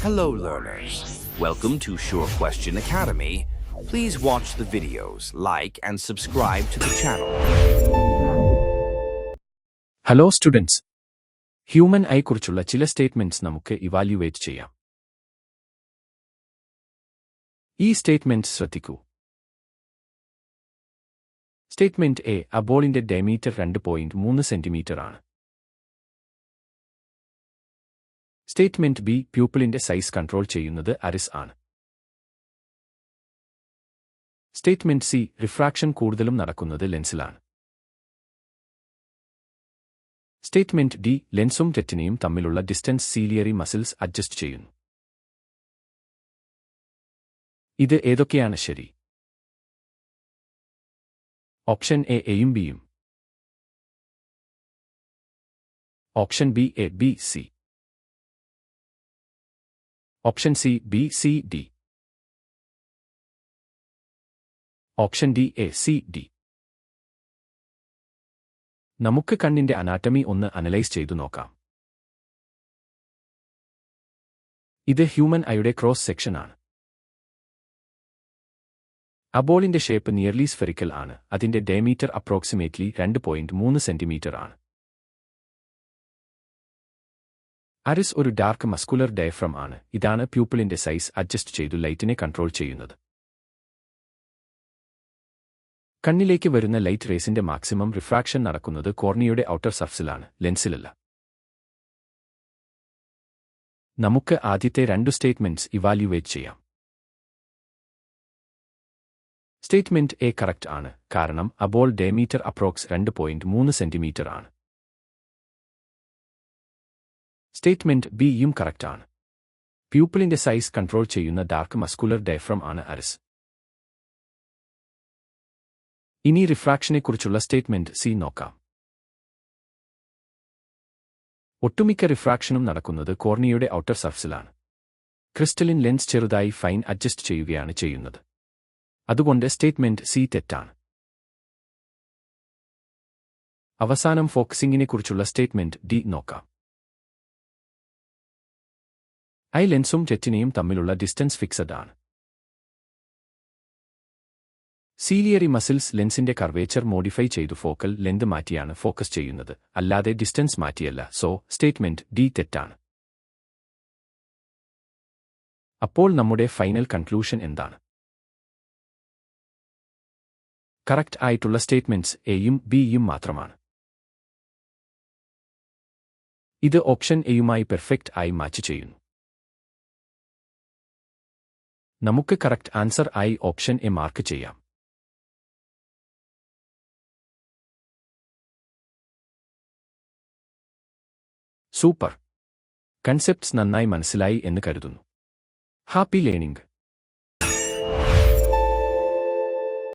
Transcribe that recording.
Hello learners, welcome to Sure Question Academy. Please watch the videos, like and subscribe to the channel. Hello students, human eye കുറിച്ചുള്ള ചില statements നമുക്ക് evaluate ചെയ്യാം. ഈ statement ശ്രദ്ധിക്കൂ. Statement A, a ബോളിന്റെ diameter 2.3 centimetre ആണ്. Statement B, പ്യൂപ്പിളിന്റെ size control ചെയ്യുന്നത് അരിസ് ആണ്. സ്റ്റേറ്റ്മെന്റ് സി, റിഫ്രാക്ഷൻ കൂടുതലും നടക്കുന്നത് ലെൻസിലാണ്. സ്റ്റേറ്റ്മെന്റ് ഡി, ലെൻസും റെറ്റിനയും തമ്മിലുള്ള ഡിസ്റ്റൻസ് സീലിയറി മസിൽസ് അഡ്ജസ്റ്റ് ചെയ്യുന്നു. ഇത് ഏതൊക്കെയാണ് ശരി? ഓപ്ഷൻ എ, എയും ബിയും. Option B, A, B, C. Option C, B, C, D. Option D, A, C, D. നമുക്ക് കണ്ണിന്റെ അനാറ്റമി ഒന്ന് അനലൈസ് ചെയ്തു നോക്കാം. ഇത് ഹ്യൂമൻ ഐയുടെ ക്രോസ് സെക്ഷൻ ആണ്. അബോളിന്റെ ഷേപ്പ് നിയർലി സ്ഫെറിക്കൽ ആണ്. അതിന്റെ ഡയമീറ്റർ അപ്രോക്സിമേറ്റ്ലി 2.3 സെന്റിമീറ്റർ ആണ്. അരിസ് ഒരു ഡാർക്ക് മസ്കുലർ ഡയഫ്രം ആണ്. ഇതാണ് പ്യൂപ്പിളിന്റെ സൈസ് അഡ്ജസ്റ്റ് ചെയ്തു ലൈറ്റിനെ കൺട്രോൾ ചെയ്യുന്നത്. കണ്ണിലേക്ക് വരുന്ന ലൈറ്റ് റേസിന്റെ മാക്സിമം റിഫ്രാക്ഷൻ നടക്കുന്നത് കോർണിയയുടെ ഔട്ടർ സർഫസിലാണ്, ലെൻസിലല്ല. നമുക്ക് ആദ്യത്തെ 2 സ്റ്റേറ്റ്മെന്റ്സ് ഇവാല്യുവേറ്റ് ചെയ്യാം. സ്റ്റേറ്റ്മെന്റ് എ കറക്റ്റ് ആണ്, കാരണം അബോൾ ഡയമീറ്റർ അപ്രോക്സ് 2.3 സെന്റിമീറ്റർ ആണ്. സ്റ്റേറ്റ്മെന്റ് ബിയും കറക്റ്റ് ആണ്. പ്യൂപ്പിളിന്റെ സൈസ് കൺട്രോൾ ചെയ്യുന്ന ഡാർക്ക് മസ്കുലർ ഡയഫ്രം ആണ് അരിസ്. ഇനി റിഫ്രാക്ഷനെക്കുറിച്ചുള്ള സ്റ്റേറ്റ്മെന്റ് സി നോക്കാം. ഒട്ടുമിക്ക റിഫ്രാക്ഷനും നടക്കുന്നത് കോർണിയയുടെ ഔട്ടർ സർഫസിലാണ്. ക്രിസ്റ്റലിൻ ലെൻസ് ചെറുതായി ഫൈൻ അഡ്ജസ്റ്റ് ചെയ്യുകയാണ് ചെയ്യുന്നത്. അതുകൊണ്ട് സ്റ്റേറ്റ്മെന്റ് സി തെറ്റാണ്. അവസാനം ഫോക്കസിംഗിനെക്കുറിച്ചുള്ള സ്റ്റേറ്റ്മെന്റ് ഡി നോക്കാം. ഐ ലെൻസും റെറ്റിനയും തമ്മിലുള്ള ഡിസ്റ്റൻസ് ഫിക്സഡ് ആണ്. സീലിയറി മസിൽസ് ലെൻസിന്റെ കർവേച്ചർ മോഡിഫൈ ചെയ്തു ഫോക്കൽ ലെന്ത് മാറ്റിയാണ് ഫോക്കസ് ചെയ്യുന്നത്, അല്ലാതെ ഡിസ്റ്റൻസ് മാറ്റിയല്ല. സോ സ്റ്റേറ്റ്മെന്റ് ഡി തെറ്റാണ്. അപ്പോൾ നമ്മുടെ ഫൈനൽ കൺക്ലൂഷൻ എന്താണ്? കറക്റ്റ് ആയിട്ടുള്ള സ്റ്റേറ്റ്മെന്റ്സ് എയും ബിയും മാത്രമാണ്. ഇത് ഓപ്ഷൻ എയുമായി പെർഫെക്റ്റ് ആയി മാച്ച് ചെയ്യുന്നു. നമുക്ക് കറക്റ്റ് ആൻസർ ആയി ഓപ്ഷൻ എ മാർക്ക് ചെയ്യാം. സൂപ്പർ! കൺസെപ്റ്റ്സ് നന്നായി മനസ്സിലായി എന്ന് കരുതുന്നു. Happy learning!